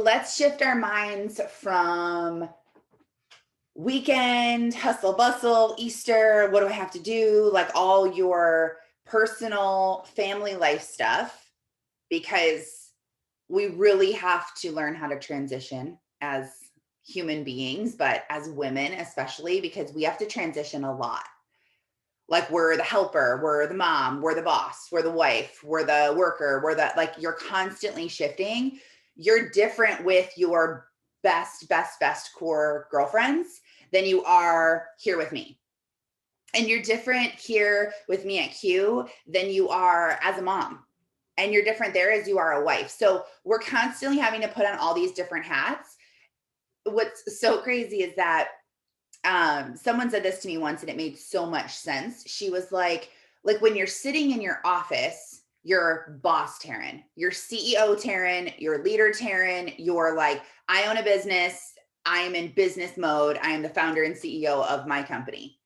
let's shift our minds from weekend, hustle bustle, Easter, what do I have to do? Like all your personal family life stuff, because we really have to learn how to transition as human beings, but as women, especially because we have to transition a lot. Like we're the helper, we're the mom, we're the boss, we're the wife, we're the worker, we're the, like, you're constantly shifting. You're different with your best core girlfriends than you are here with me. And you're different here with me at Q than you are as a mom. And you're different there as you are a wife. So we're constantly having to put on all these different hats. What's so crazy is that someone said this to me once and it made so much sense. She was like when you're sitting in your office, you're boss Taryn, you're CEO Taryn, you're leader Taryn, you're like, I own a business, I am in business mode, I am the founder and CEO of my company.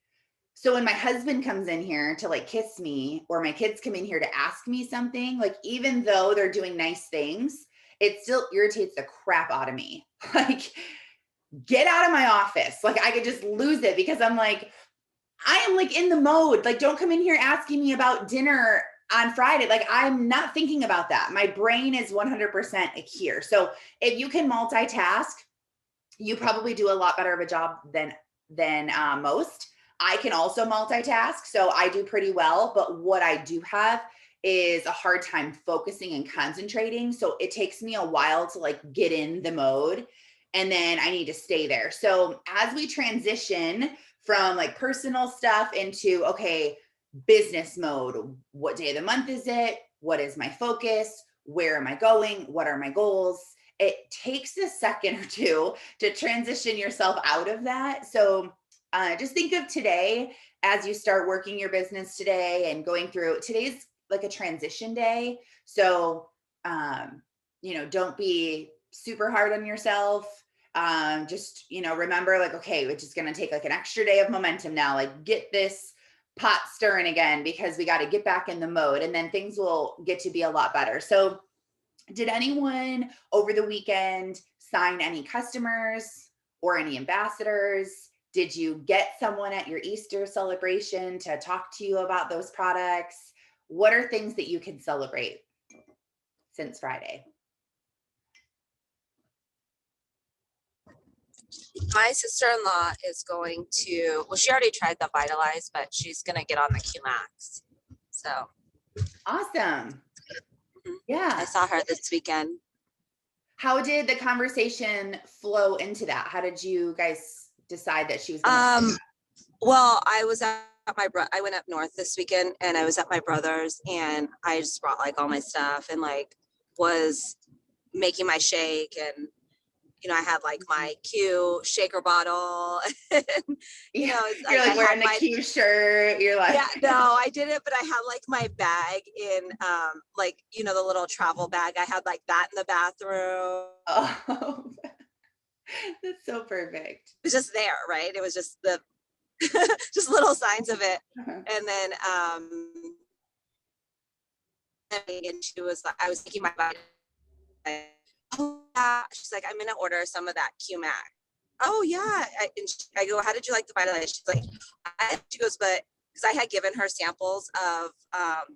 So when my husband comes in here to like kiss me, or my kids come in here to ask me something, like even though they're doing nice things, it still irritates the crap out of me. Like, get out of my office. Like I could just lose it because I'm like, I am like in the mode. Like, don't come in here asking me about dinner on Friday. Like I'm not thinking about that. My brain is 100% here. So if you can multitask, you probably do a lot better of a job than most. I can also multitask, so I do pretty well. But what I do have is a hard time focusing and concentrating. So it takes me a while to like get in the mode, and then I need to stay there. So as we transition from like personal stuff into, okay, business mode, what day of the month is it? What is my focus? Where am I going? What are my goals? It takes a second or two to transition yourself out of that. So just think of today as you start working your business today and going through. Today's like a transition day. So, don't be super hard on yourself. Just, remember like, okay, which is going to take like an extra day of momentum now, like get this pot stirring again, because we got to get back in the mode, and then things will get to be a lot better. So did anyone over the weekend sign any customers or any ambassadors? Did you get someone at your Easter celebration to talk to you about those products? What are things that you can celebrate since Friday? My sister-in-law is going to, well, she already tried the Vitalize, but she's going to get on the QMax. So Awesome. I Yeah. saw her this weekend. How did the conversation flow into that? How did you guys decide that she was going to? Well, I was at I went up north this weekend, and I was at my brother's, and I just brought like all my stuff and like was making my shake, and I had like my Q shaker bottle. And, You're like wearing the Q shirt. You're like, yeah, no, I didn't, but I had like my bag in, like, the little travel bag. I had like that in the bathroom. oh, that's so perfect. It was just there, right? It was just just little signs of it. Uh-huh. And then, and she was like, I was taking my body. Oh yeah. She's like, I'm gonna order some of that QMac. Oh yeah. I go, how did you like the Vitalize? She's like, she goes, but because I had given her samples of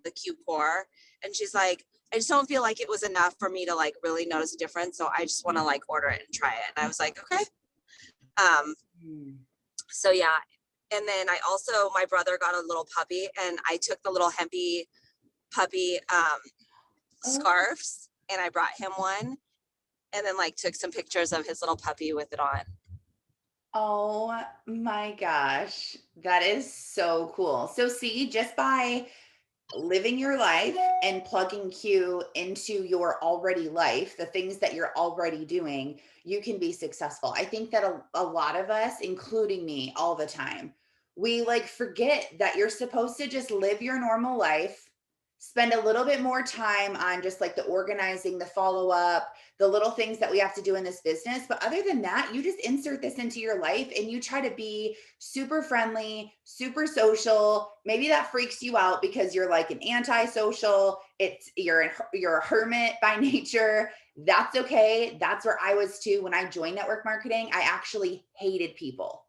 the Q Core, and she's like, I just don't feel like it was enough for me to like really notice a difference. So I just want to like order it and try it. And I was like, okay. So yeah. And then my brother got a little puppy, and I took the little hempy puppy scarves, and I brought him one, and then like took some pictures of his little puppy with it on. Oh my gosh, that is so cool. So see, just by living your life and plugging Q into your already life, the things that you're already doing, you can be successful. I think that a lot of us, including me all the time, we like forget that you're supposed to just live your normal life, spend a little bit more time on just like the organizing, the follow up, the little things that we have to do in this business. But other than that, you just insert this into your life and you try to be super friendly, super social. Maybe that freaks you out because you're like an antisocial. You're a hermit by nature. That's okay. That's where I was too when I joined network marketing. I actually hated people.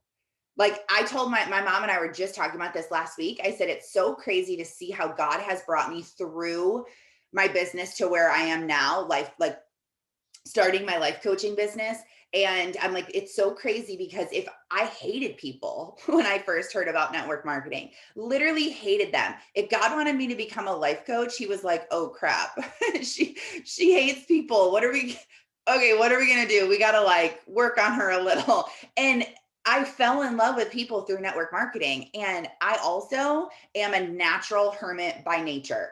Like I told my mom and I were just talking about this last week. I said, it's so crazy to see how God has brought me through my business to where I am now, like starting my life coaching business. And I'm like, it's so crazy because if I hated people when I first heard about network marketing, literally hated them. If God wanted me to become a life coach, he was like, oh crap, she hates people. What are we gonna do? We gotta like work on her a little. And I fell in love with people through network marketing. And I also am a natural hermit by nature.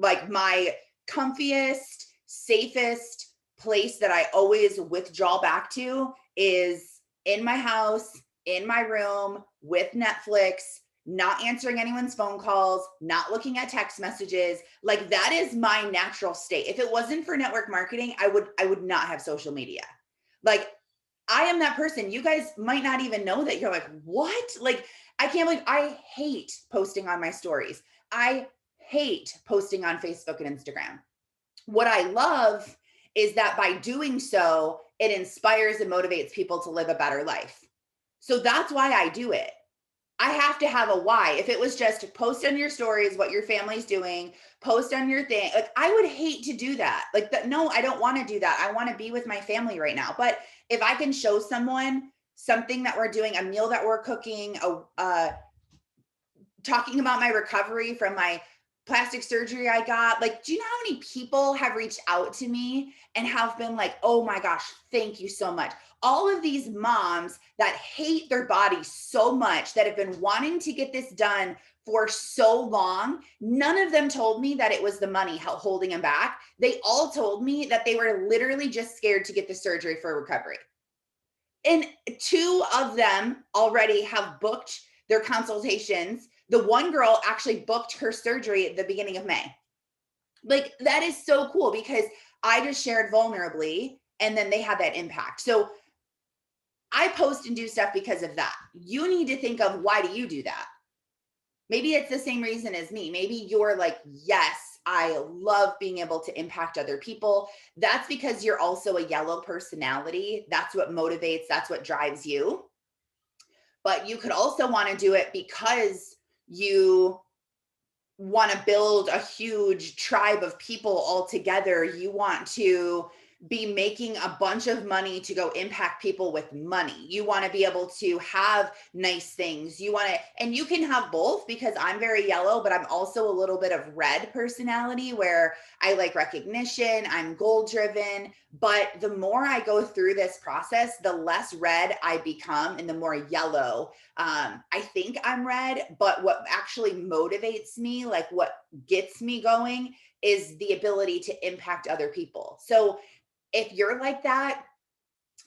Like my comfiest, safest place that I always withdraw back to is in my house, in my room with Netflix, not answering anyone's phone calls, not looking at text messages. Like that is my natural state. If it wasn't for network marketing, I would not have social media. Like I am that person. You guys might not even know that. You're like, what? Like, I can't believe I hate posting on my stories. I hate posting on Facebook and Instagram. What I love is that by doing so, it inspires and motivates people to live a better life. So that's why I do it. I have to have a why. If it was just post on your stories what your family's doing, post on your thing, like I would hate to do that. Like that, no, I don't want to do that. I want to be with my family right now. But if I can show someone something that we're doing, a meal that we're cooking, talking about my recovery from my plastic surgery I got. Like, do you know how many people have reached out to me and have been like, oh my gosh, thank you so much. All of these moms that hate their body so much that have been wanting to get this done for so long, none of them told me that it was the money holding them back. They all told me that they were literally just scared to get the surgery for recovery. And two of them already have booked their consultations. The one girl actually booked her surgery at the beginning of May. Like that is so cool because I just shared vulnerably and then they had that impact. So I post and do stuff because of that. You need to think of why do you do that? Maybe it's the same reason as me. Maybe you're like, yes, I love being able to impact other people. That's because you're also a yellow personality. That's what motivates, that's what drives you. But you could also want to do it because you want to build a huge tribe of people all together. You want to be making a bunch of money to go impact people with money. You want to be able to have nice things. You want to, and you can have both because I'm very yellow, but I'm also a little bit of red personality where I like recognition, I'm goal driven. But the more I go through this process, the less red I become and the more yellow. I think I'm red, but what actually motivates me, like what gets me going, is the ability to impact other people. So if you're like that,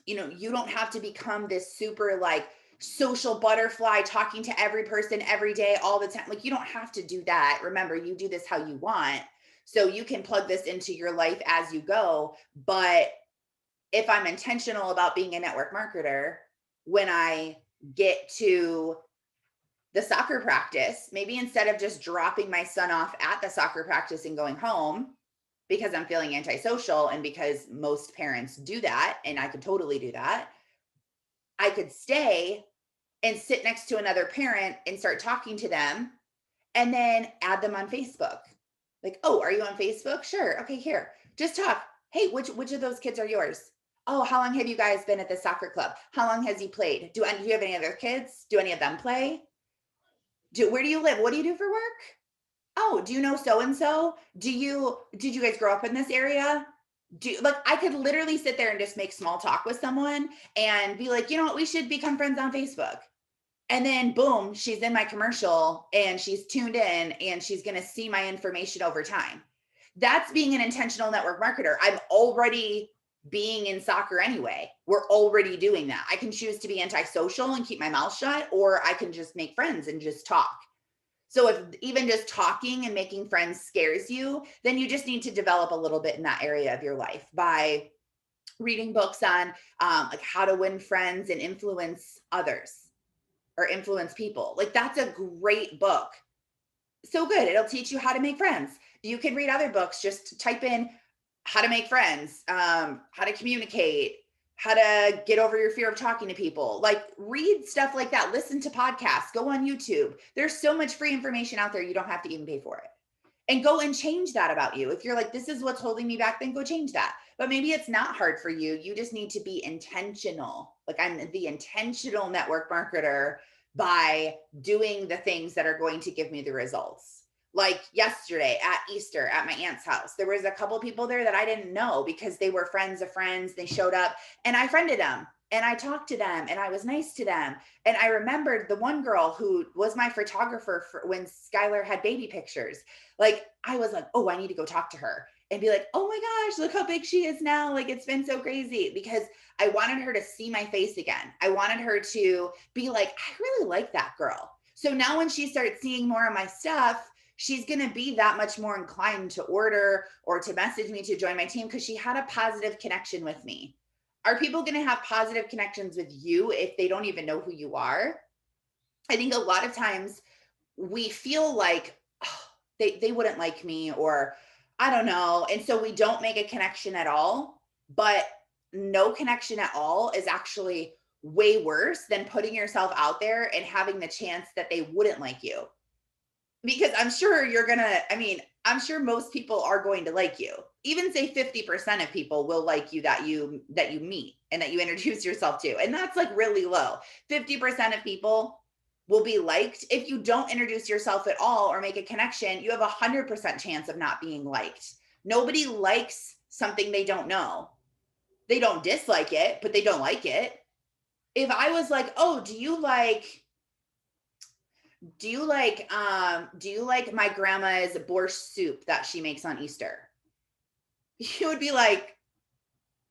you don't have to become this super like social butterfly talking to every person every day all the time. Like you don't have to do that. Remember, you do this how you want. So you can plug this into your life as you go. But if I'm intentional about being a network marketer, when I get to the soccer practice, maybe instead of just dropping my son off at the soccer practice and going home, because I'm feeling antisocial and because most parents do that, and I could totally do that, I could stay and sit next to another parent and start talking to them and then add them on Facebook. Like, oh, are you on Facebook? Sure. Okay, here. Just talk. Hey, which of those kids are yours? Oh, how long have you guys been at the soccer club? How long has he played? Do you have any other kids? Do any of them play? Where do you live? What do you do for work? Oh, do you know so and so? Did you guys grow up in this area? Like I could literally sit there and just make small talk with someone and be like, you know what, we should become friends on Facebook. And then boom, she's in my commercial and she's tuned in and she's going to see my information over time. That's being an intentional network marketer. I'm already being in soccer anyway. We're already doing that. I can choose to be antisocial and keep my mouth shut, or I can just make friends and just talk. So if even just talking and making friends scares you, then you just need to develop a little bit in that area of your life by reading books on like how to win friends and influence others or influence people. Like that's a great book. So good. It'll teach you how to make friends. You can read other books. Just type in how to make friends, how to communicate, how to get over your fear of talking to people. Like read stuff like that. Listen to podcasts. Go on YouTube. There's so much free information out there. You don't have to even pay for it. And go and change that about you. If you're like, this is what's holding me back, then go change that. But maybe it's not hard for you. You just need to be intentional. Like I'm the intentional network marketer by doing the things that are going to give me the results. Like yesterday at Easter at my aunt's house, there was a couple people there that I didn't know because they were friends of friends. They showed up and I friended them and I talked to them and I was nice to them. And I remembered the one girl who was my photographer for when Skylar had baby pictures. Like I was like, oh, I need to go talk to her and be like, oh my gosh, look how big she is now. Like it's been so crazy because I wanted her to see my face again. I wanted her to be like, I really like that girl. So now when she starts seeing more of my stuff, she's going to be that much more inclined to order or to message me to join my team because she had a positive connection with me. Are people going to have positive connections with you if they don't even know who you are? I think a lot of times we feel like oh, they wouldn't like me or I don't know. And so we don't make a connection at all. But no connection at all is actually way worse than putting yourself out there and having the chance that they wouldn't like you. Because I'm sure I'm sure most people are going to like you. Even say 50% of people will like you that you meet and that you introduce yourself to. And that's like really low. 50% of people will be liked. If you don't introduce yourself at all or make a connection, you have 100% chance of not being liked. Nobody likes something they don't know. They don't dislike it, but they don't like it. If I was like, "Oh, do you like my grandma's borscht soup that she makes on Easter?" You would be like,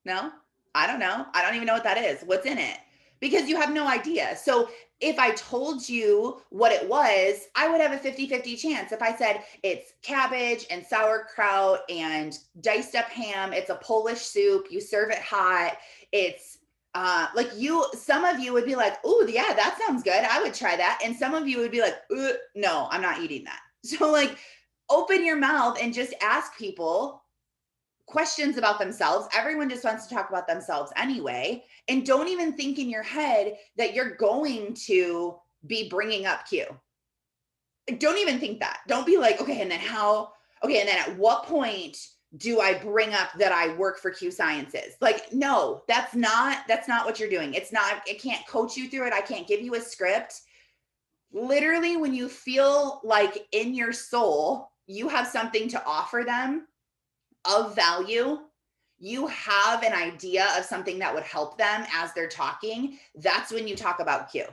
"No, I don't know. I don't even know what that is. What's in it?" Because you have no idea. So if I told you what it was, I would have a 50-50 chance. If I said it's cabbage and sauerkraut and diced up ham, it's a Polish soup, you serve it hot, it's like some of you would be like, oh yeah, that sounds good. I would try that. And some of you would be like, no, I'm not eating that. So like open your mouth and just ask people questions about themselves. Everyone just wants to talk about themselves anyway. And don't even think in your head that you're going to be bringing up Q. Don't even think that. Don't be like, okay, and then at what point do I bring up that I work for Q Sciences? Like, no, that's not what you're doing. It can't coach you through it. I can't give you a script. Literally, when you feel like in your soul, you have something to offer them of value, you have an idea of something that would help them as they're talking, that's when you talk about Q.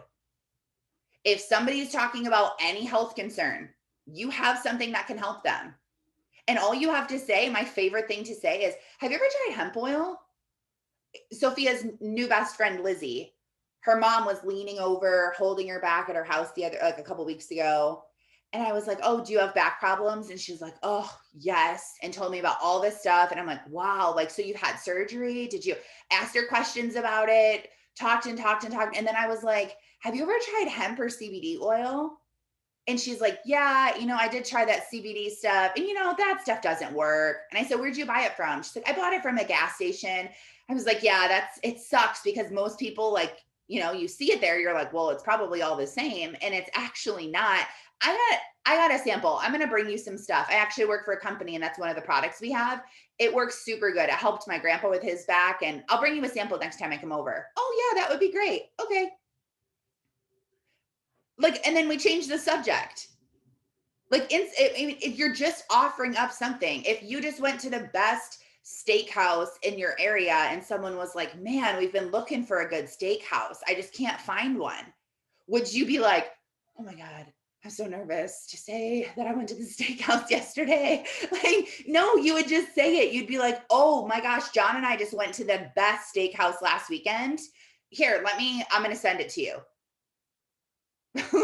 If somebody's talking about any health concern, you have something that can help them. And all you have to say, my favorite thing to say is, have you ever tried hemp oil? Sophia's new best friend, Lizzie, her mom was leaning over, holding her back at her house a couple weeks ago. And I was like, oh, do you have back problems? And she was like, oh, yes. And told me about all this stuff. And I'm like, wow, like, so you had surgery? Did you ask her questions about it? Talked and talked and talked. And then I was like, have you ever tried hemp or CBD oil? And she's like, yeah, I did try that CBD stuff. And, that stuff doesn't work. And I said, where'd you buy it from? She's like, I bought it from a gas station. I was like, yeah, it sucks because most people like, you see it there. You're like, well, it's probably all the same. And it's actually not. I got a sample. I'm going to bring you some stuff. I actually work for a company and that's one of the products we have. It works super good. It helped my grandpa with his back and I'll bring you a sample next time I come over. Oh yeah, that would be great. Okay. Like, and then we change the subject. Like, if you're just offering up something, if you just went to the best steakhouse in your area and someone was like, man, we've been looking for a good steakhouse, I just can't find one. Would you be like, oh my God, I'm so nervous to say that I went to the steakhouse yesterday? Like, no, you would just say it. You'd be like, oh my gosh, John and I just went to the best steakhouse last weekend. Here, I'm going to send it to you.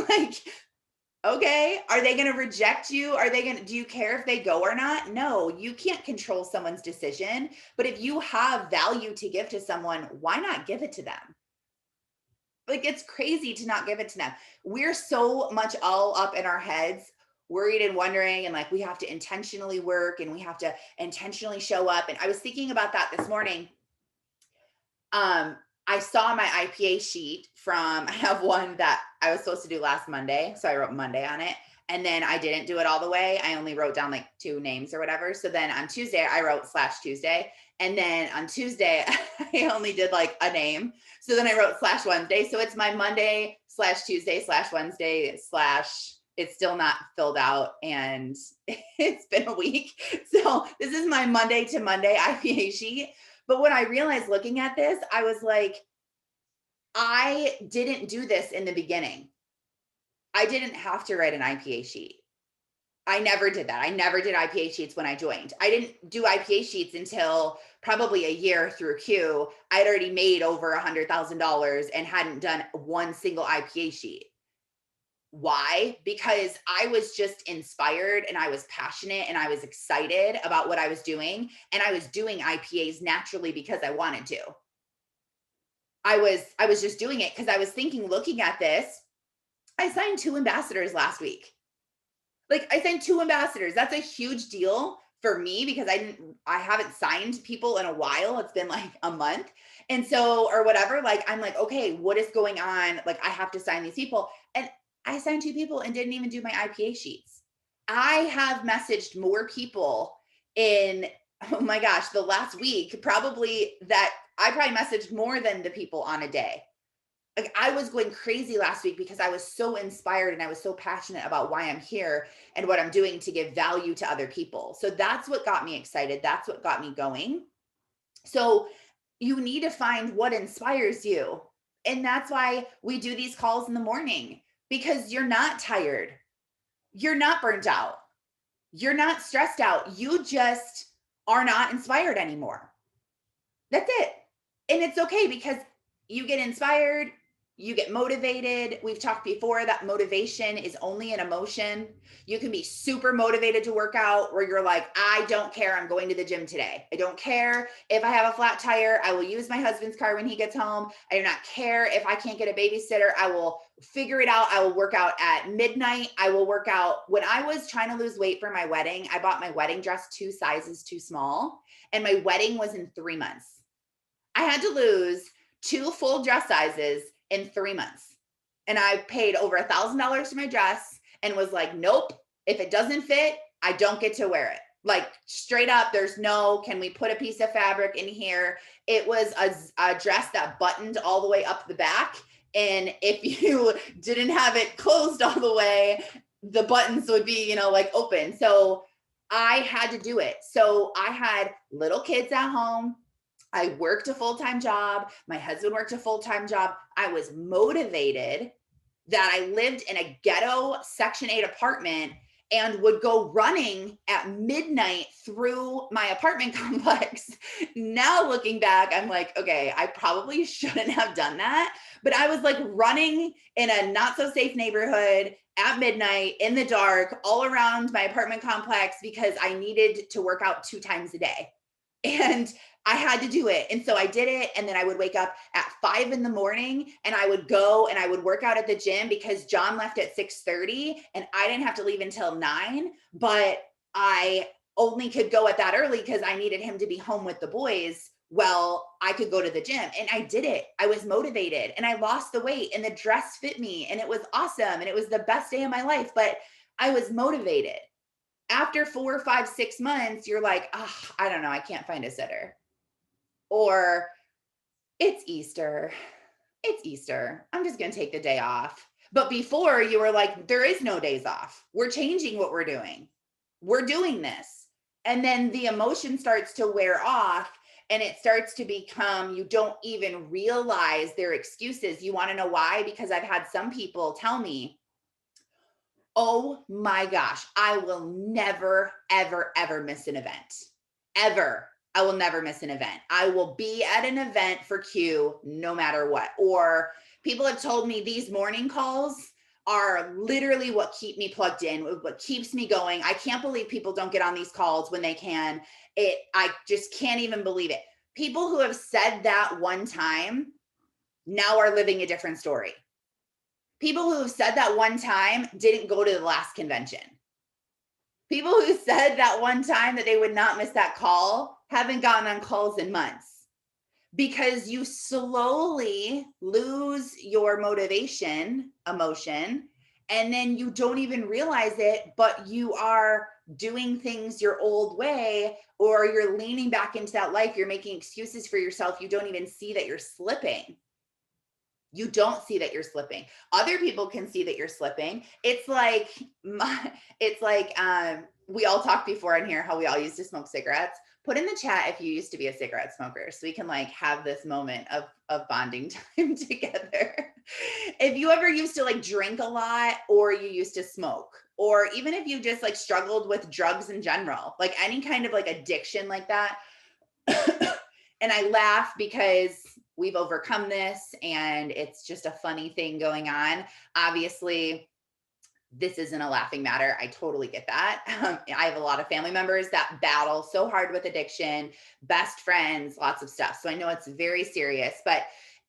Like, Okay. Are they going to reject you? Do you care if they go or not? No, you can't control someone's decision. But if you have value to give to someone, why not give it to them? Like, it's crazy to not give it to them. We're so much all up in our heads, worried and wondering, and like we have to intentionally work and we have to intentionally show up. And I was thinking about that this morning. um I saw my IPA sheet from I have one that I was supposed to do last Monday, so I wrote Monday on it, and then I didn't do it all the way. I only wrote down like two names or whatever. So then on Tuesday I wrote slash Tuesday, and then on Tuesday I only did like a name. So then I wrote slash Wednesday. So it's my Monday slash Tuesday slash Wednesday slash, it's still not filled out, and it's been a week. So this is my Monday to Monday IPA sheet. But when I realized looking at this, I was like, I didn't do this in the beginning. I didn't have to write an IPA sheet. I never did that. I never did IPA sheets when I joined. I didn't do IPA sheets until probably a year through Q. I'd already made over $100,000 and hadn't done one single IPA sheet. Why? Because I was just inspired and I was passionate and I was excited about what I was doing. And I was doing IPAs naturally because I wanted to. I was just doing it because I was thinking, looking at this, I signed 2 ambassadors last week. Like, I signed 2 ambassadors. That's a huge deal for me because I haven't signed people in a while. It's been like a month. And so, or whatever, like, I'm like, okay, what is going on? Like, I have to sign these people. And I signed 2 people and didn't even do my IPA sheets. I have messaged more people in, oh my gosh, the last week, probably that I probably messaged more than the people on a day. Like, I was going crazy last week because I was so inspired and I was so passionate about why I'm here and what I'm doing to give value to other people. So that's what got me excited. That's what got me going. So you need to find what inspires you. And that's why we do these calls in the morning, because you're not tired. You're not burnt out. You're not stressed out. You just are not inspired anymore. That's it. And it's okay because you get inspired, you get motivated. We've talked before that motivation is only an emotion. You can be super motivated to work out where you're like, I don't care. I'm going to the gym today. I don't care if I have a flat tire. I will use my husband's car when he gets home. I do not care if I can't get a babysitter. I will figure it out. I will work out at midnight. I will work out. When I was trying to lose weight for my wedding, I bought my wedding dress 2 sizes too small, and my wedding was in 3 months. I had to lose 2 full dress sizes in 3 months. And I paid over $1,000 for my dress and was like, nope, if it doesn't fit, I don't get to wear it. Like, straight up, there's no, can we put a piece of fabric in here? It was a dress that buttoned all the way up the back. And if you didn't have it closed all the way, the buttons would be, like open. So I had to do it. So I had little kids at home. I worked a full-time job. My husband worked a full-time job. I was motivated that I lived in a ghetto Section 8 apartment and would go running at midnight through my apartment complex. Now looking back, I'm like, okay, I probably shouldn't have done that. But I was like running in a not so safe neighborhood at midnight in the dark all around my apartment complex because I needed to work out 2 times a day. And I had to do it. And so I did it. And then I would wake up at 5 in the morning and I would go and I would work out at the gym because John left at 6:30 and I didn't have to leave until 9, but I only could go at that early because I needed him to be home with the boys. Well, I could go to the gym, and I did it. I was motivated and I lost the weight and the dress fit me and it was awesome. And it was the best day of my life, but I was motivated. After 4, 5, 6 months, you're like, oh, I don't know, I can't find a sitter. Or it's Easter. It's Easter. I'm just going to take the day off. But before, you were like, there is no days off. We're changing what we're doing. We're doing this. And then the emotion starts to wear off and it starts to become, you don't even realize their excuses. You want to know why? Because I've had some people tell me, oh my gosh, I will never, ever, ever miss an event. Ever. I will never miss an event. I will be at an event for Q no matter what. Or people have told me these morning calls are literally what keep me plugged in, what keeps me going. I can't believe people don't get on these calls when they can. I just can't even believe it. People who have said that one time now are living a different story. People who have said that one time didn't go to the last convention. People who said that one time that they would not miss that call haven't gotten on calls in months, because you slowly lose your motivation, emotion, and then you don't even realize it, but you are doing things your old way, or you're leaning back into that life. You're making excuses for yourself. You don't even see that you're slipping. You don't see that you're slipping. Other people can see that you're slipping. It's like we all talked before in here how we all used to smoke cigarettes. Put in the chat if you used to be a cigarette smoker, so we can like have this moment of bonding time together. If you ever used to like drink a lot, or you used to smoke, or even if you just like struggled with drugs in general, like any kind of like addiction like that. And I laugh because we've overcome this and it's just a funny thing going on. Obviously, this isn't a laughing matter. I totally get that. I have a lot of family members that battle so hard with addiction, best friends, lots of stuff. So I know it's very serious. But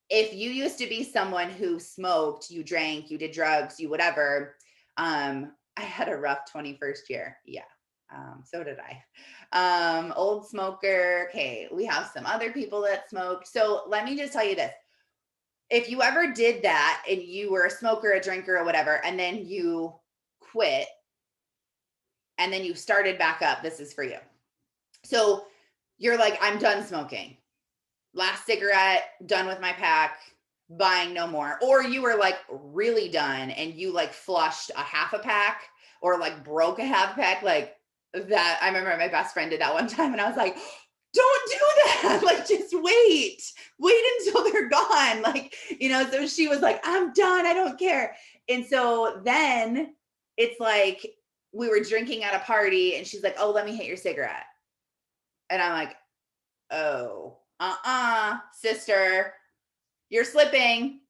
if you used to be someone who smoked, you drank, you did drugs, you whatever, I had a rough 21st year. Yeah. So did I. Old smoker. Okay, we have some other people that smoked. So let me just tell you this. If you ever did that and you were a smoker, a drinker, or whatever, and then you quit and then you started back up, this is for you. So you're like, I'm done smoking. Last cigarette, done with my pack, buying no more. Or you were like really done and you like flushed a half a pack, or like broke a half pack, like that. I remember my best friend did that one time and I was like, don't do that. Like, just wait until they're gone. Like, so she was like, I'm done. I don't care. And so then it's like, we were drinking at a party and she's like, oh, let me hit your cigarette. And I'm like, oh, sister, you're slipping.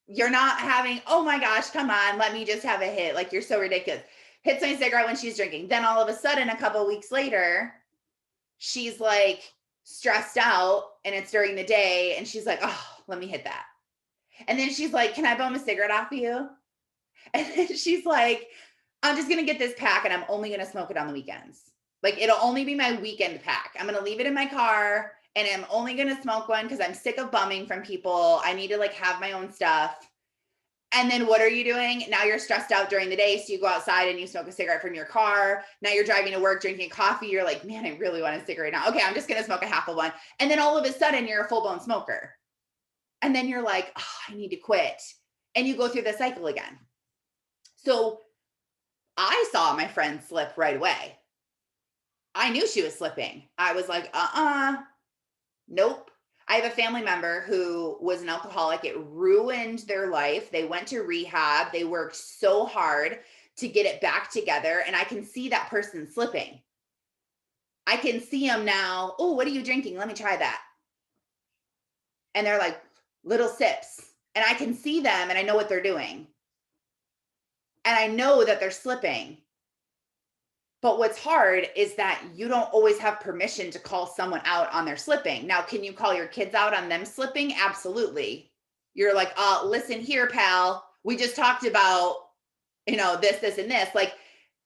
You're not having, oh my gosh, come on, let me just have a hit. Like, you're so ridiculous. Hits my cigarette when she's drinking. Then all of a sudden, a couple of weeks later, she's like stressed out and it's during the day. And she's like, oh, let me hit that. And then she's like, can I bum a cigarette off of you? And then she's like, I'm just going to get this pack and I'm only going to smoke it on the weekends. Like, it'll only be my weekend pack. I'm going to leave it in my car and I'm only going to smoke one because I'm sick of bumming from people. I need to like have my own stuff. And then what are you doing? Now you're stressed out during the day. So you go outside and you smoke a cigarette from your car. Now you're driving to work, drinking coffee. You're like, man, I really want a cigarette now. Okay, I'm just going to smoke a half of one. And then all of a sudden you're a full blown smoker. And then you're like, oh, I need to quit. And you go through the cycle again. So I saw my friend slip right away. I knew she was slipping. I was like, nope. I have a family member who was an alcoholic. It ruined their life. They went to rehab. They worked so hard to get it back together. And I can see that person slipping. I can see them now. Oh, what are you drinking? Let me try that. And they're like little sips. And I can see them and I know what they're doing. And I know that they're slipping. But what's hard is that you don't always have permission to call someone out on their slipping. Now, can you call your kids out on them slipping? Absolutely. You're like, listen here, pal. We just talked about, this, and this. Like,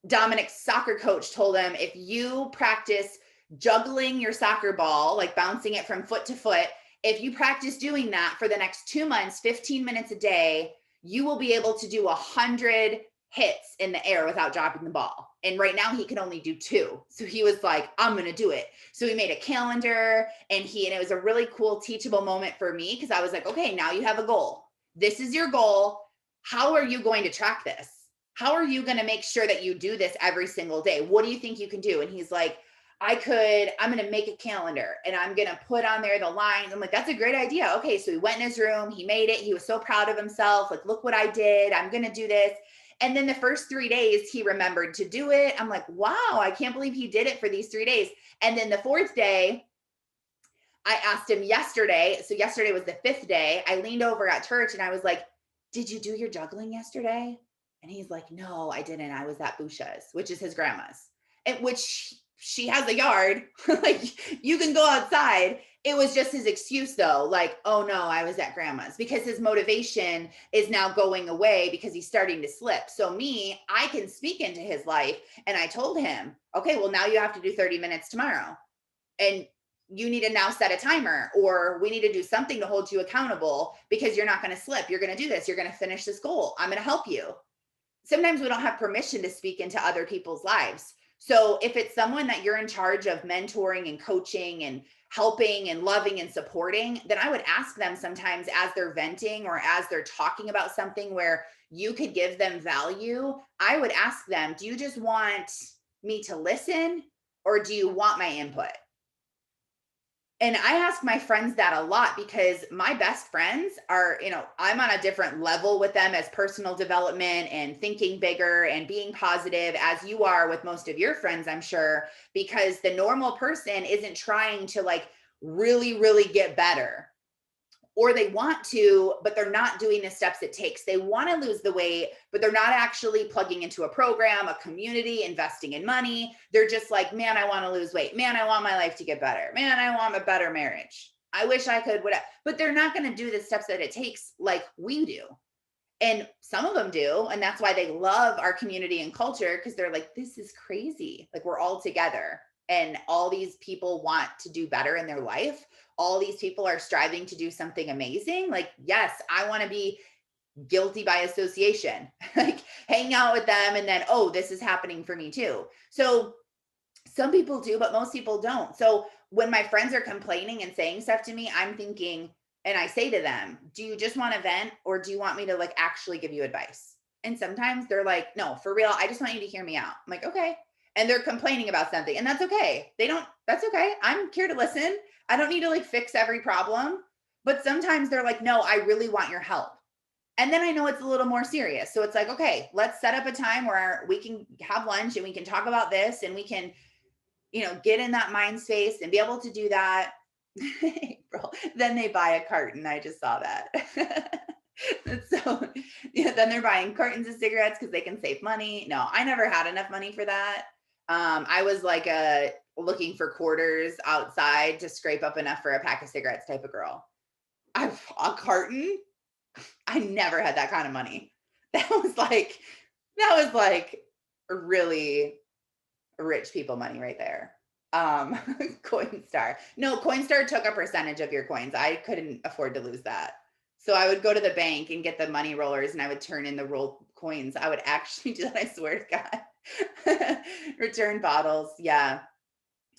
Dominic's soccer coach told him, if you practice juggling your soccer ball, like bouncing it from foot to foot, if you practice doing that for the next 2 months, 15 minutes a day, you will be able to do 100 hits in the air without dropping the ball. And right now he can only do 2. So he was like, I'm going to do it. So he made a calendar and it was a really cool teachable moment for me, because I was like, okay, now you have a goal. This is your goal. How are you going to track this? How are you going to make sure that you do this every single day? What do you think you can do? And he's like, I'm going to make a calendar and I'm going to put on there the lines. I'm like, that's a great idea. Okay. So he went in his room, he made it. He was so proud of himself. Like, look what I did. I'm going to do this. And then the first 3 days he remembered to do it. I'm like, wow, I can't believe he did it for these 3 days. And then the 4th day, I asked him yesterday. So yesterday was the 5th day. I leaned over at church and I was like, did you do your juggling yesterday? And he's like, no, I didn't. I was at Busha's, which is his grandma's, and which she has a yard. Like you can go outside. It was just his excuse though. Like, oh no, I was at grandma's, because his motivation is now going away because he's starting to slip. So me, I can speak into his life. And I told him, okay, well now you have to do 30 minutes tomorrow. And you need to now set a timer, or we need to do something to hold you accountable, because you're not going to slip. You're going to do this. You're going to finish this goal. I'm going to help you. Sometimes we don't have permission to speak into other people's lives. So if it's someone that you're in charge of mentoring and coaching and helping and loving and supporting, then I would ask them sometimes as they're venting or as they're talking about something where you could give them value. I would ask them, do you just want me to listen, or do you want my input? And I ask my friends that a lot, because my best friends are, I'm on a different level with them as personal development and thinking bigger and being positive, as you are with most of your friends, I'm sure, because the normal person isn't trying to like really, really get better. Or they want to, but they're not doing the steps it takes. They want to lose the weight, but they're not actually plugging into a program, a community, investing in money. They're just like, man, I want to lose weight. Man, I want my life to get better. Man, I want a better marriage. I wish I could, whatever. But they're not going to do the steps that it takes like we do. And some of them do. And that's why they love our community and culture, because they're like, this is crazy. Like we're all together and all these people want to do better in their life. All these people are striving to do something amazing. Like, yes, I want to be guilty by association, like hang out with them. And then, oh, this is happening for me too. So some people do, but most people don't. So when my friends are complaining and saying stuff to me, I'm thinking, and I say to them, do you just want to vent, or do you want me to like actually give you advice? And sometimes they're like, no, for real, I just want you to hear me out. I'm like, okay. And they're complaining about something, and that's okay. That's okay. I'm here to listen. I don't need to like fix every problem. But sometimes they're like, no, I really want your help. And then I know it's a little more serious. So it's like, okay, let's set up a time where we can have lunch and we can talk about this, and we can, get in that mind space and be able to do that. April, then they buy a carton. I just saw that. So yeah, then they're buying cartons of cigarettes because they can save money. No, I never had enough money for that. I was like looking for quarters outside to scrape up enough for a pack of cigarettes type of girl. A carton? I never had that kind of money. That was like really rich people money right there. Coinstar. No, Coinstar took a percentage of your coins. I couldn't afford to lose that. So I would go to the bank and get the money rollers, and I would turn in the rolled coins. I would actually do that, I swear to God. Return bottles. Yeah.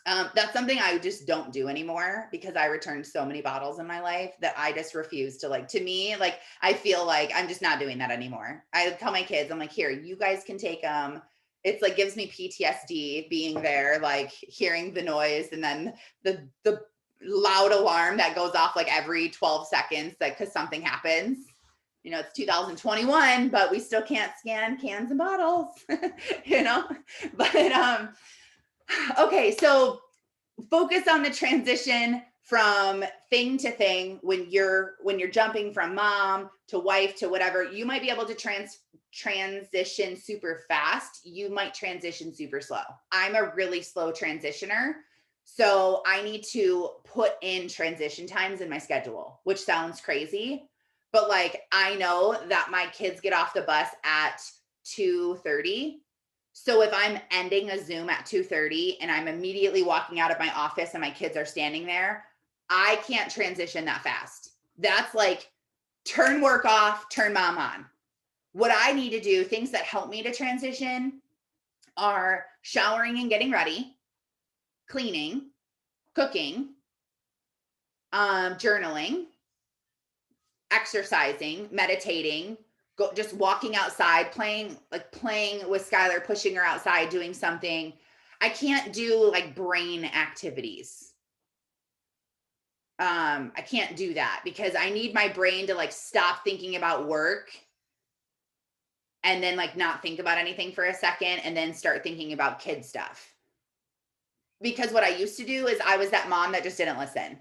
That's something I just don't do anymore, because I returned so many bottles in my life that I just refuse to, like, to me, like, I feel like I'm just not doing that anymore. I tell my kids, I'm like, here, you guys can take them. It's like gives me PTSD being there, like hearing the noise, and then the loud alarm that goes off like every 12 seconds, like because something happens. It's 2021, but we still can't scan cans and bottles, But okay, so focus on the transition from thing to thing. When you're jumping from mom to wife to whatever, you might be able to transition super fast. You might transition super slow. I'm a really slow transitioner. So I need to put in transition times in my schedule, which sounds crazy, but like I know that my kids get off the bus at 2:30. So if I'm ending a Zoom at 2:30 and I'm immediately walking out of my office and my kids are standing there, I can't transition that fast. That's like turn work off, turn mom on. What I need to do, things that help me to transition, are showering and getting ready, cleaning, cooking, journaling, exercising, meditating, just walking outside, playing with Skylar, pushing her outside, doing something. I can't do like brain activities. I can't do that because I need my brain to like stop thinking about work and then like not think about anything for a second and then start thinking about kid stuff. Because what I used to do is I was that mom that just didn't listen.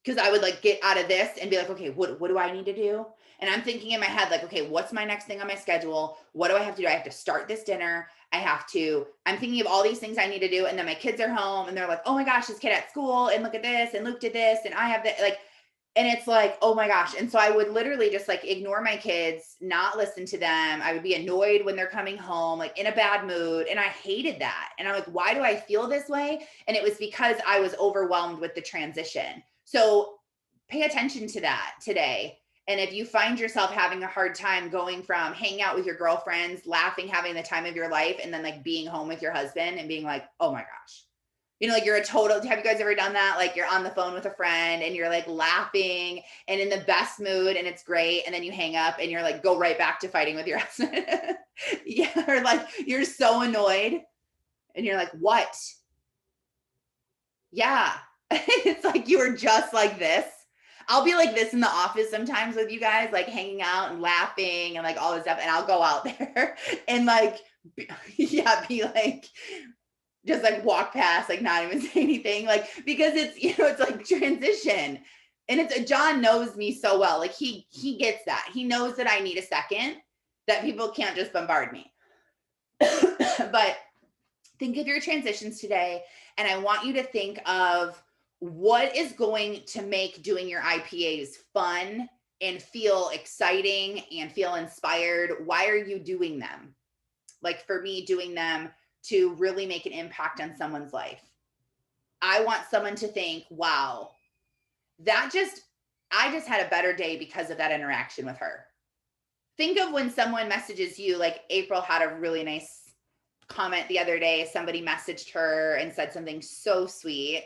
Because I would like get out of this and be like, okay, what do I need to do? And I'm thinking in my head, like, okay, what's my next thing on my schedule? What do I have to do? I have to start this dinner. I'm thinking of all these things I need to do. And then my kids are home and they're like, oh my gosh, this kid at school, and look at this, and Luke did this, and I have that. Like, and it's like, oh my gosh. And so I would literally just like ignore my kids, not listen to them. I would be annoyed when they're coming home, like in a bad mood. And I hated that. And I'm like, why do I feel this way? And it was because I was overwhelmed with the transition. So pay attention to that today. And if you find yourself having a hard time going from hanging out with your girlfriends, laughing, having the time of your life, and then like being home with your husband and being like, oh my gosh, like you're a total, have you guys ever done that? Like you're on the phone with a friend and you're like laughing and in the best mood and it's great. And then you hang up and you're like, go right back to fighting with your husband. Yeah. Or like you're so annoyed and you're like, what? Yeah. It's like you were just like this. I'll be like this in the office sometimes with you guys, like hanging out and laughing and like all this stuff. And I'll go out there and like, yeah, be like, just like walk past, like not even say anything, like because it's it's like transition, and it's John knows me so well, like he gets that, he knows that I need a second, that people can't just bombard me. But think of your transitions today, and I want you to think of what is going to make doing your IPAs fun and feel exciting and feel inspired. Why are you doing them? Like for me, doing them to really make an impact on someone's life. I want someone to think, wow, I just had a better day because of that interaction with her. Think of when someone messages you, like April had a really nice comment the other day. Somebody messaged her and said something so sweet.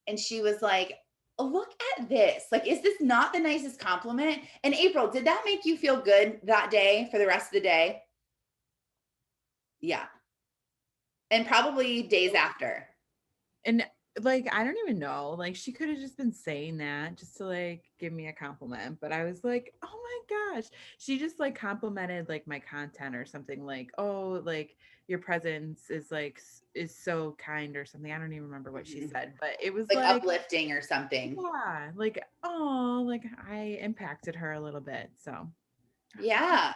And she was like, oh, look at this. Like, is this not the nicest compliment? And April, did that make you feel good that day for the rest of the day? Yeah. And probably days after. And like, I don't even know. Like, she could have just been saying that just to like give me a compliment. But I was like, oh my gosh. She just like complimented like my content or something, like, oh, like your presence is like is so kind or something. I don't even remember what she said, but it was Like like, uplifting or something. yeah, like, oh, like I impacted her a little bit. So Yeah.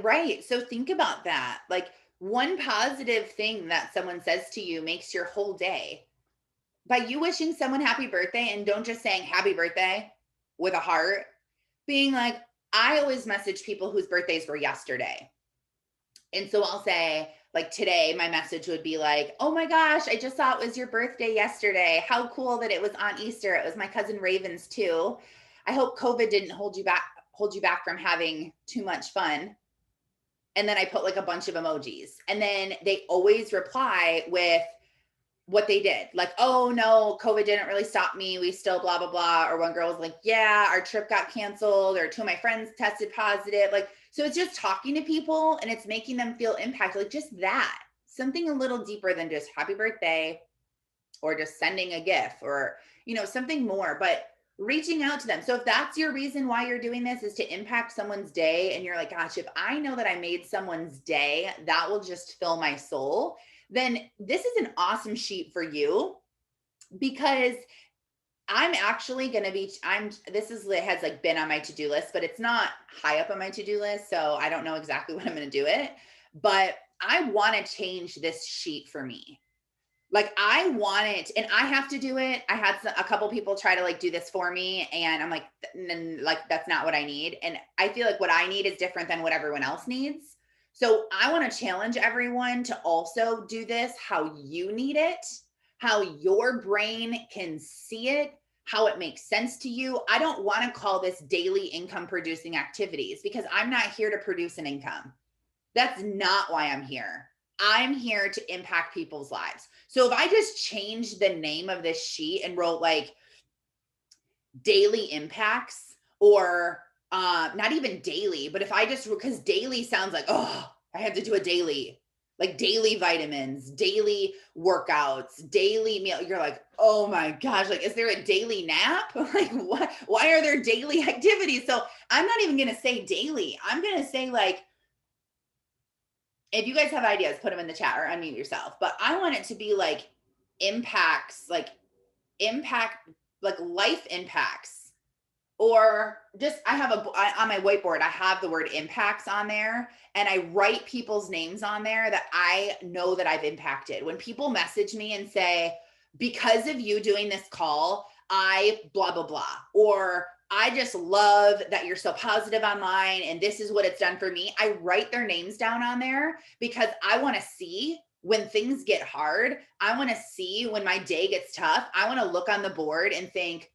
Right. So think about that. Like one positive thing that someone says to you makes your whole day. By you wishing someone happy birthday, and don't just saying happy birthday with a heart, being like, I always message people whose birthdays were yesterday. And so I'll say, like today, my message would be like, oh my gosh, I just saw it was your birthday yesterday. How cool that it was on Easter. It was my cousin Raven's too. I hope COVID didn't hold you back from having too much fun. And then I put like a bunch of emojis. And then they always reply with what they did. Like, oh no, COVID didn't really stop me. We still blah, blah, blah. Or one girl was like, yeah, our trip got canceled, or two of my friends tested positive. Like, so it's just talking to people and it's making them feel impacted. Like just that, something a little deeper than just happy birthday or just sending a gift or, something more, but reaching out to them. So if that's your reason why you're doing this, is to impact someone's day, and you're like, gosh, if I know that I made someone's day, that will just fill my soul, then this is an awesome sheet for you, because I'm actually going to be, has like been on my to-do list, but it's not high up on my to-do list. So I don't know exactly when I'm going to do it, but I want to change this sheet for me. Like I want it, and I have to do it. I had a couple people try to like do this for me, and I'm like, that's not what I need. And I feel like what I need is different than what everyone else needs. So I want to challenge everyone to also do this how you need it, how your brain can see it, how it makes sense to you. I don't want to call this daily income producing activities, because I'm not here to produce an income. That's not why I'm here. I'm here to impact people's lives. So if I just change the name of this sheet and wrote like daily impacts, or not even daily, but if I just, because daily sounds like, oh, I have to do a daily, like daily vitamins, daily workouts, daily meal. You're like, oh my gosh, like, is there a daily nap? Like, what? Why are there daily activities? So I'm not even going to say daily. I'm going to say like, if you guys have ideas, put them in the chat or unmute yourself. But I want it to be like impacts, like impact like life impacts, or just, I have on my whiteboard, I have the word impacts on there, and I write people's names on there that I know that I've impacted. When people message me and say, because of you doing this call, I blah, blah, blah, or I just love that you're so positive online and this is what it's done for me. I write their names down on there because I want to see when things get hard. I want to see when my day gets tough. I want to look on the board and think,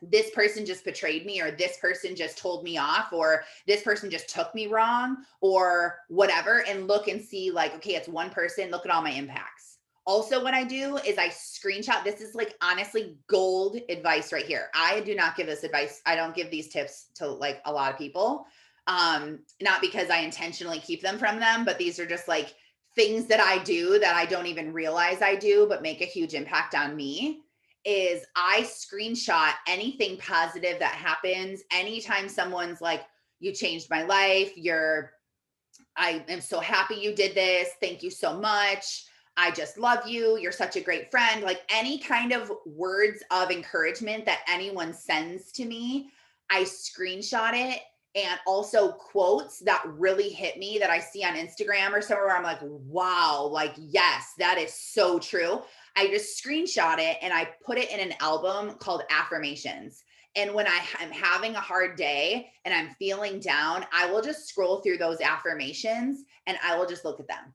this person just betrayed me, or this person just told me off, or this person just took me wrong, or whatever, and look and see like, okay, it's one person, look at all my impacts. Also, what I do is I screenshot. This is like honestly gold advice right here. I do not give this advice. I don't give these tips to like a lot of people. Not because I intentionally keep them from them, but these are just like things that I do that I don't even realize I do, but make a huge impact on me. Is I screenshot anything positive that happens anytime someone's like, you changed my life, I am so happy you did this, thank you so much, I just love you, you're such a great friend. Like any kind of words of encouragement that anyone sends to me, I screenshot it. And also quotes that really hit me that I see on Instagram or somewhere where I'm like, wow, like, yes, that is so true. I just screenshot it and I put it in an album called Affirmations. And when I am having a hard day and I'm feeling down, I will just scroll through those affirmations and I will just look at them.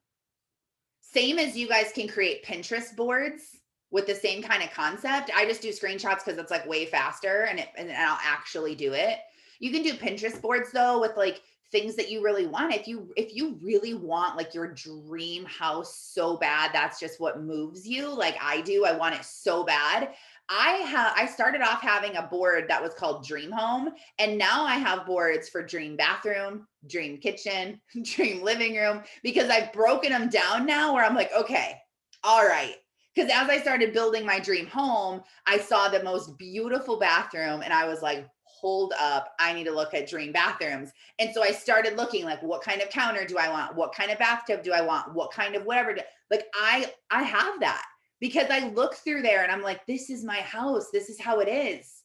Same as you guys can create Pinterest boards with the same kind of concept. I just do screenshots because it's like way faster and I'll actually do it. You can do Pinterest boards though with like things that you really want. If you really want like your dream house so bad, that's just what moves you. Like I do, I want it so bad. I started off having a board that was called Dream Home, and now I have boards for Dream Bathroom, Dream Kitchen, Dream Living Room, because I've broken them down now where I'm like, okay, all right. Because as I started building my dream home, I saw the most beautiful bathroom and I was like, hold up, I need to look at dream bathrooms. And so I started looking like, what kind of counter do I want? What kind of bathtub do I want? What kind of whatever? Like I have that because I look through there and I'm like, this is my house. This is how it is.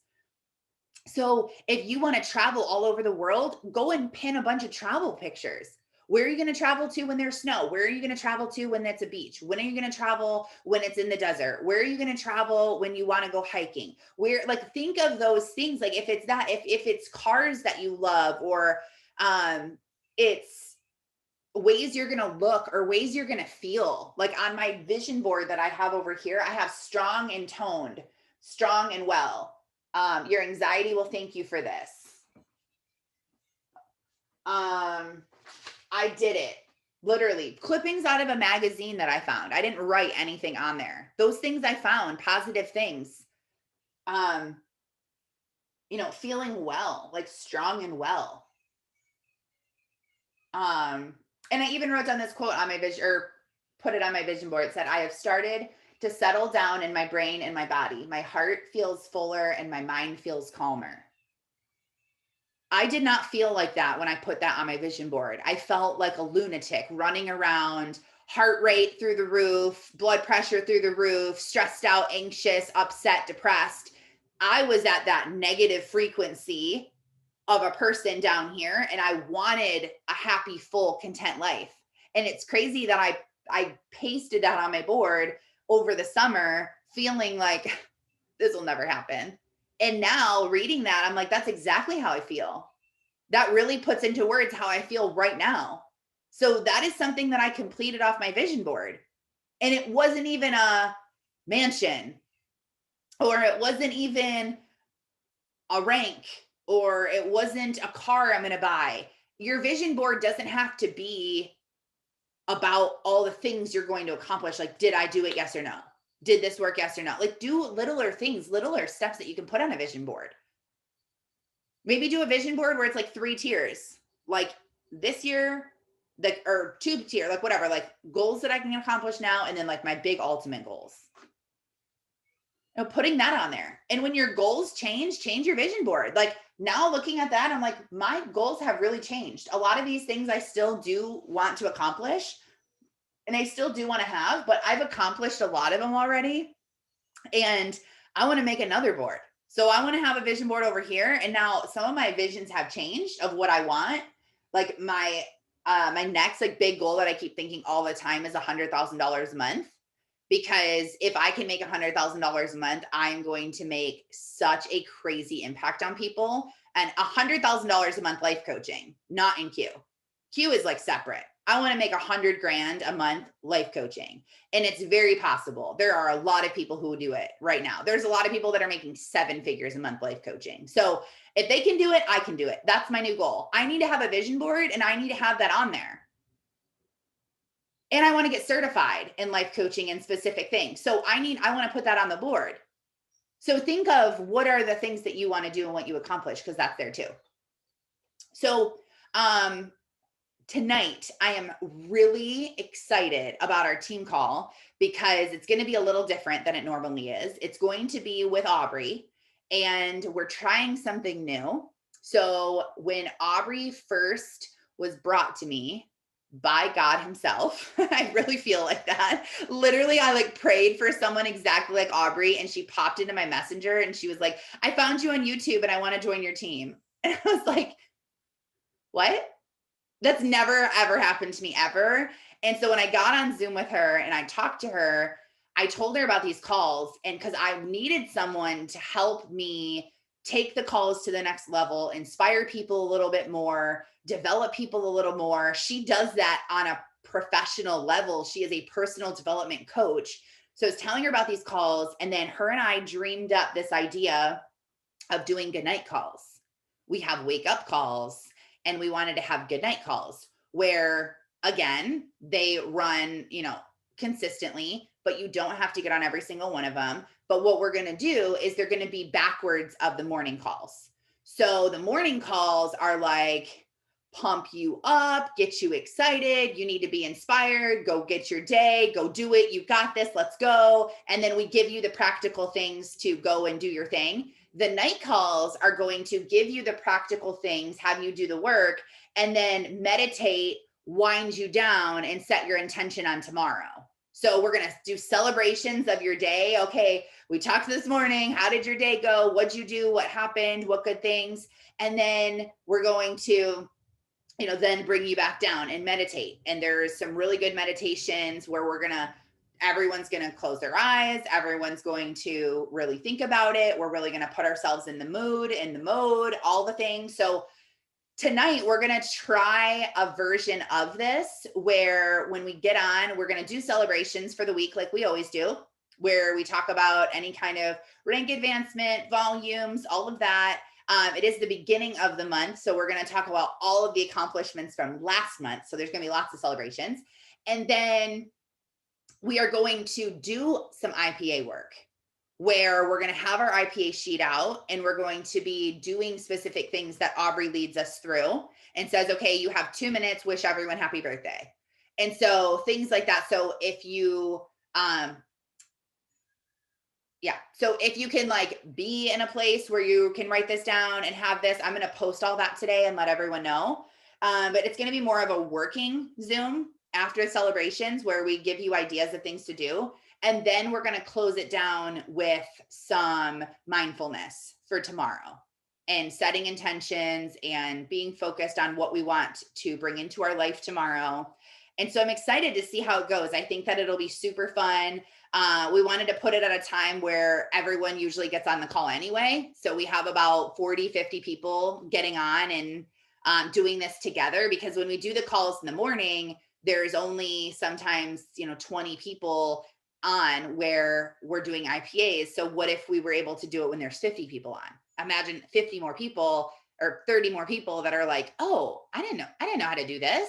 So if you want to travel all over the world, go and pin a bunch of travel pictures. Where are you going to travel to when there's snow? Where are you going to travel to when it's a beach? When are you going to travel when it's in the desert? Where are you going to travel when you want to go hiking? Where, like, think of those things. Like if it's that, if it's cars that you love, or it's ways you're going to look or ways you're going to feel. Like on my vision board that I have over here, I have strong and toned, strong and well. Your anxiety will thank you for this. I did it. Literally, clippings out of a magazine that I found. I didn't write anything on there. Those things I found, positive things. Feeling well, like strong and well. And I even wrote down this quote on my vision, or put it on my vision board. It said, I have started to settle down in my brain and my body. My heart feels fuller and my mind feels calmer. I did not feel like that when I put that on my vision board. I felt like a lunatic running around, heart rate through the roof, blood pressure through the roof, stressed out, anxious, upset, depressed. I was at that negative frequency of a person down here, and I wanted a happy, full, content life. And it's crazy that I pasted that on my board over the summer, feeling like this will never happen. And now reading that, I'm like, that's exactly how I feel. That really puts into words how I feel right now. So that is something that I completed off my vision board. And it wasn't even a mansion, or it wasn't even a rank, or it wasn't a car I'm going to buy. Your vision board doesn't have to be about all the things you're going to accomplish. Like, did I do it? Yes or no? Did this work? Yes or no? Like, do littler things, littler steps that you can put on a vision board. Maybe do a vision board where it's like 3 tiers, like this year, or 2 tier, like whatever, like goals that I can accomplish now, and then like my big ultimate goals. Putting that on there. And when your goals change your vision board. Like now looking at that, I'm like, my goals have really changed. A lot of these things I still do want to accomplish, and I still do want to have, but I've accomplished a lot of them already. And I want to make another board. So I want to have a vision board over here. And now some of my visions have changed of what I want. Like my next like big goal that I keep thinking all the time is $100,000 a month. Because if I can make $100,000 a month, I'm going to make such a crazy impact on people. And $100,000 a month life coaching, not in Q. Q is like separate. I want to make 100 grand a month life coaching. And it's very possible. There are a lot of people who do it right now. There's a lot of people that are making 7 figures a month life coaching. So if they can do it, I can do it. That's my new goal. I need to have a vision board and I need to have that on there. And I want to get certified in life coaching and specific things. So I want to put that on the board. So think of what are the things that you want to do and what you accomplish, because that's there too. So tonight, I am really excited about our team call because it's going to be a little different than it normally is. It's going to be with Aubrey, and we're trying something new. So when Aubrey first was brought to me by God himself, I really feel like that. Literally, I like prayed for someone exactly like Aubrey, and she popped into my messenger and she was like, I found you on YouTube and I want to join your team. And I was like, what? That's never, ever happened to me ever. And so when I got on Zoom with her and I talked to her, I told her about these calls, and because I needed someone to help me take the calls to the next level, inspire people a little bit more, develop people a little more. She does that on a professional level. She is a personal development coach. So I was telling her about these calls, and then her and I dreamed up this idea of doing goodnight calls. We have wake up calls, and we wanted to have good night calls where, again, they run, consistently, but you don't have to get on every single one of them. But what we're going to do is they're going to be backwards of the morning calls. So the morning calls are like, pump you up, get you excited. You need to be inspired. Go get your day, go do it. You got this. Let's go. And then we give you the practical things to go and do your thing. The night calls are going to give you the practical things, have you do the work, and then meditate, wind you down, and set your intention on tomorrow. So we're going to do celebrations of your day. Okay, we talked this morning. How did your day go? What'd you do? What happened? What good things? And then we're going to then bring you back down and meditate. And there's some really good meditations where everyone's going to close their eyes. Everyone's going to really think about it. We're really going to put ourselves in the mood, in the mode, all the things. So tonight we're going to try a version of this where when we get on, we're going to do celebrations for the week like we always do, where we talk about any kind of rank advancement, volumes, all of that. It is the beginning of the month, so we're going to talk about all of the accomplishments from last month. So there's going to be lots of celebrations. And then we are going to do some IPA work where we're going to have our IPA sheet out, and we're going to be doing specific things that Aubrey leads us through and says, okay, you have 2 minutes, wish everyone happy birthday. And so things like that. So if you, so if you can like be in a place where you can write this down and have this, I'm going to post all that today and let everyone know. But it's going to be more of a working Zoom after the celebrations where we give you ideas of things to do. And then we're going to close it down with some mindfulness for tomorrow and setting intentions and being focused on what we want to bring into our life tomorrow. And so I'm excited to see how it goes. I think that it'll be super fun. We wanted to put it at a time where everyone usually gets on the call anyway. So we have about 40, 50 people getting on and doing this together, because when we do the calls in the morning, there's only sometimes, 20 people on where we're doing IPAs. So what if we were able to do it when there's 50 people on? Imagine 50 more people or 30 more people that are like, oh, I didn't know how to do this.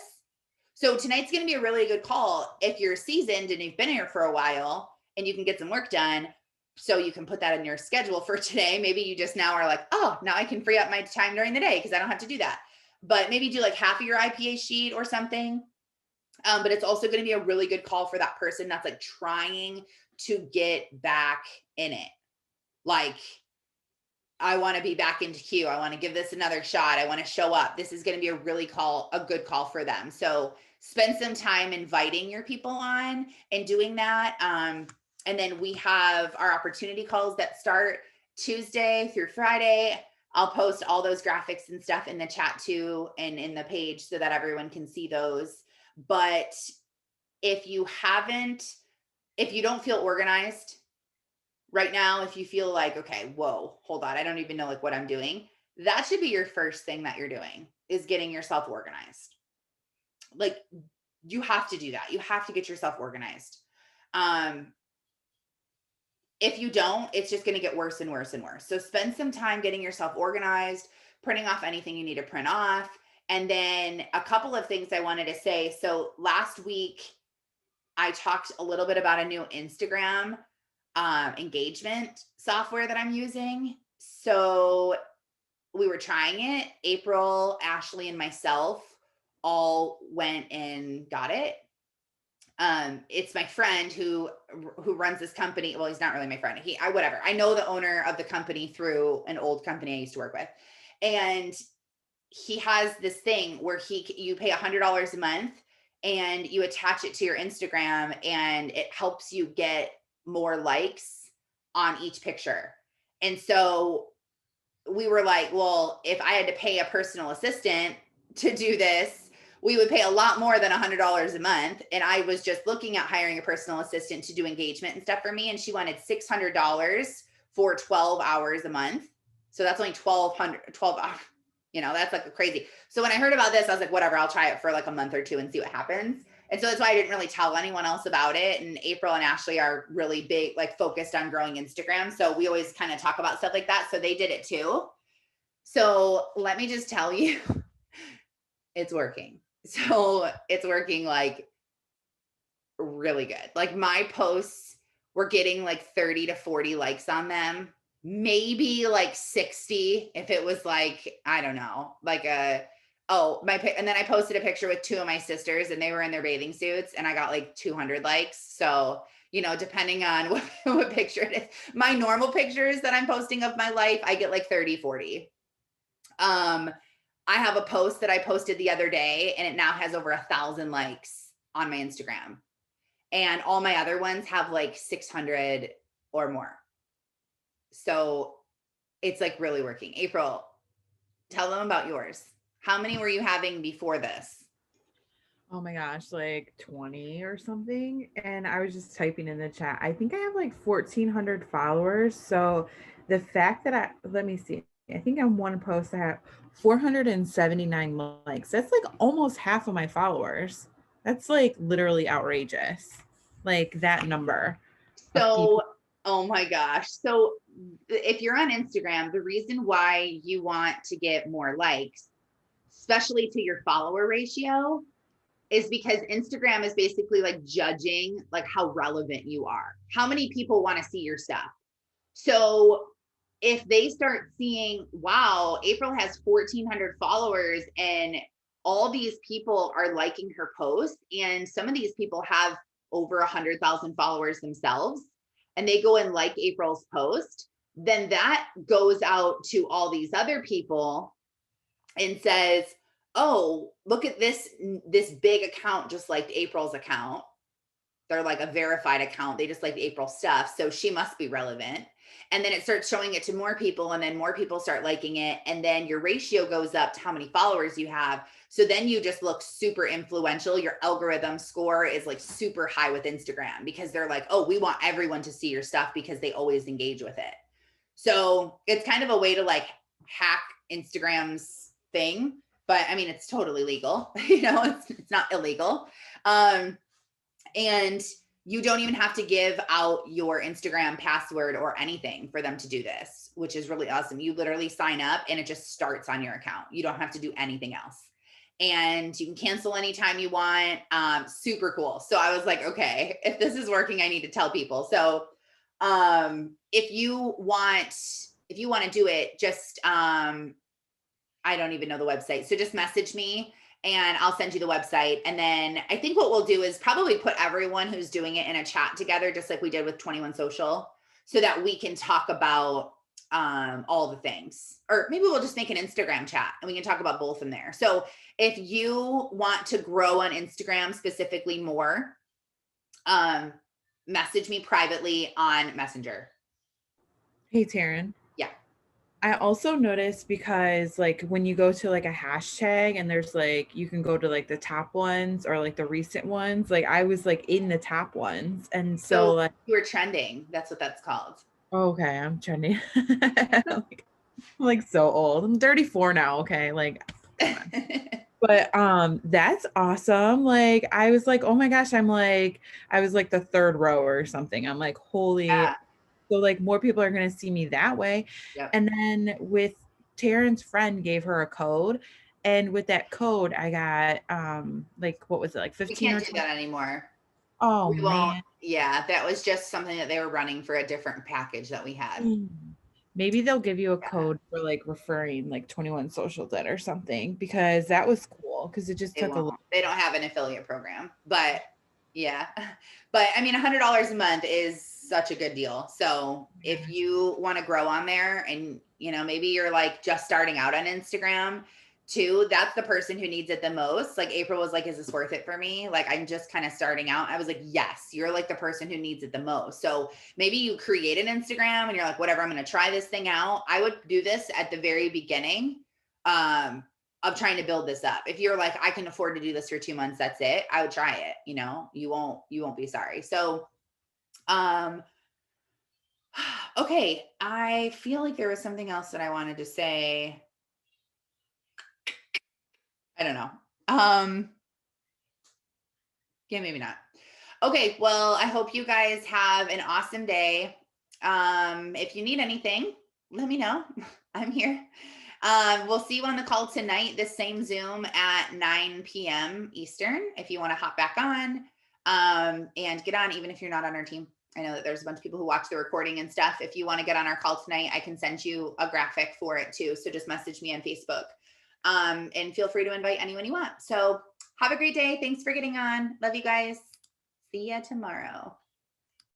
So tonight's going to be a really good call if you're seasoned and you've been here for a while and you can get some work done. So you can put that in your schedule for today. Maybe you just now are like, oh, now I can free up my time during the day because I don't have to do that. But maybe do like half of your IPA sheet or something. But it's also going to be a really good call for that person that's like trying to get back in it. Like, I want to be back into Q. I want to give this another shot. I want to show up. This is going to be a good call for them. So spend some time inviting your people on and doing that. And then we have our opportunity calls that start Tuesday through Friday, I'll post all those graphics and stuff in the chat too and in the page so that everyone can see those. But if you don't feel organized right now, if you feel like, okay, whoa, hold on, I don't even know like what I'm doing, that should be your first thing that you're doing, is getting yourself organized. Like, you have to do that. You have to get yourself organized. If you don't, it's just going to get worse and worse and worse. So spend some time getting yourself organized, printing off anything you need to print off. And then a couple of things I wanted to say. So last week, I talked a little bit about a new Instagram engagement software that I'm using. So we were trying it. April, Ashley, and myself all went and got it. It's my friend who runs this company. Well, he's not really my friend. Whatever. I know the owner of the company through an old company I used to work with. And he has this thing where you pay $100 a month and you attach it to your Instagram, and it helps you get more likes on each picture. And so we were like, well, if I had to pay a personal assistant to do this, we would pay a lot more than $100 a month. And I was just looking at hiring a personal assistant to do engagement and stuff for me. And she wanted $600 for 12 hours a month. So that's only 12 hours. That's like crazy. So when I heard about this, I was like, whatever, I'll try it for like a month or two and see what happens. And so that's why I didn't really tell anyone else about it. And April and Ashley are really big, like focused on growing Instagram. So we always kind of talk about stuff like that. So they did it too. So let me just tell you, it's working. So it's working like really good. Like my posts were getting like 30 to 40 likes on them, maybe like 60 if it was like, I don't know, like and then I posted a picture with two of my sisters and they were in their bathing suits and I got like 200 likes. So, depending on what picture it is, my normal pictures that I'm posting of my life, I get like 30, 40. I have a post that I posted the other day and it now has over 1,000 likes on my Instagram. And all my other ones have like 600 or more. So it's like really working. April, tell them about yours. How many were you having before this? Oh my gosh, like 20 or something. And I was just typing in the chat. I think I have like 1,400 followers. So the fact that let me see. I think on one post I have 479 likes. That's like almost half of my followers. That's like literally outrageous. Like that number. So, oh my gosh. So if you're on Instagram, the reason why you want to get more likes, especially to your follower ratio, is because Instagram is basically like judging like how relevant you are. How many people want to see your stuff? So if they start seeing, wow, April has 1,400 followers and all these people are liking her posts, and some of these people have over 100,000 followers themselves, and they go and like April's post, then that goes out to all these other people and says, oh, look at this big account just liked April's account. They're like a verified account. They just like April stuff. So she must be relevant. And then it starts showing it to more people, and then more people start liking it. And then your ratio goes up to how many followers you have. So then you just look super influential. Your algorithm score is like super high with Instagram because they're like, oh, we want everyone to see your stuff because they always engage with it. So it's kind of a way to like hack Instagram's thing. But I mean, it's totally legal. It's not illegal. And you don't even have to give out your Instagram password or anything for them to do this, which is really awesome. You literally sign up and it just starts on your account. You don't have to do anything else. And you can cancel anytime you want. Super cool. So I was like, okay, if this is working, I need to tell people. So if you want to do it, just I don't even know the website. So just message me and I'll send you the website. And then I think what we'll do is probably put everyone who's doing it in a chat together, just like we did with 21 Social, so that we can talk about all the things. Or maybe we'll just make an Instagram chat and we can talk about both in there. So if you want to grow on Instagram specifically more, message me privately on Messenger. Hey, Taryn. I also noticed because like when you go to like a hashtag and there's like you can go to like the top ones or like the recent ones, like I was like in the top ones. And so So like you were trending. That's what that's called. okay, I'm trying to like, I'm like so old. I'm 34 now, okay? Like come on. But that's awesome. Like I was like, oh my gosh, I'm like I was like the third row or something. I'm like, holy, Yeah. so like more people are gonna see me that way. Yep. And then with Taryn's friend gave her a code. And with that code, I got like what was it, like We 15 can't or do 20? that anymore. Oh We won't. man. Yeah, that was just something that they were running for a different package that we had. Mm. Maybe they'll give you a Yeah, code for like referring like 21 Social Debt or something because that was cool because it just they took a won't. little. They don't have an affiliate program, but yeah. But I mean, $100 a month is such a good deal. So if you want to grow on there and, you know, maybe you're like just starting out on Instagram too, that's the person who needs it the most. Like April was like, is this worth it for me? Like I'm just kind of starting out. I was like, yes, you're like the person who needs it the most. So maybe you create an Instagram and you're like, whatever, I'm going to try this thing out. I would do this at the very beginning. Of trying to build this up. If you're like, I can afford to do this for 2 months, that's it. I would try it. You know, you won't be sorry. So, um, okay. I feel like there was something else that I wanted to say. I don't know. Yeah, maybe not. Okay. Well, I hope you guys have an awesome day. If you need anything, let me know. I'm here. We'll see you on the call tonight, the same Zoom at 9 p.m. Eastern, if you want to hop back on and get on, even if you're not on our team. I know that there's a bunch of people who watch the recording and stuff. If you want to get on our call tonight, I can send you a graphic for it too. So just message me on Facebook and feel free to invite anyone you want. So have a great day. Thanks for getting on. Love you guys. See ya tomorrow.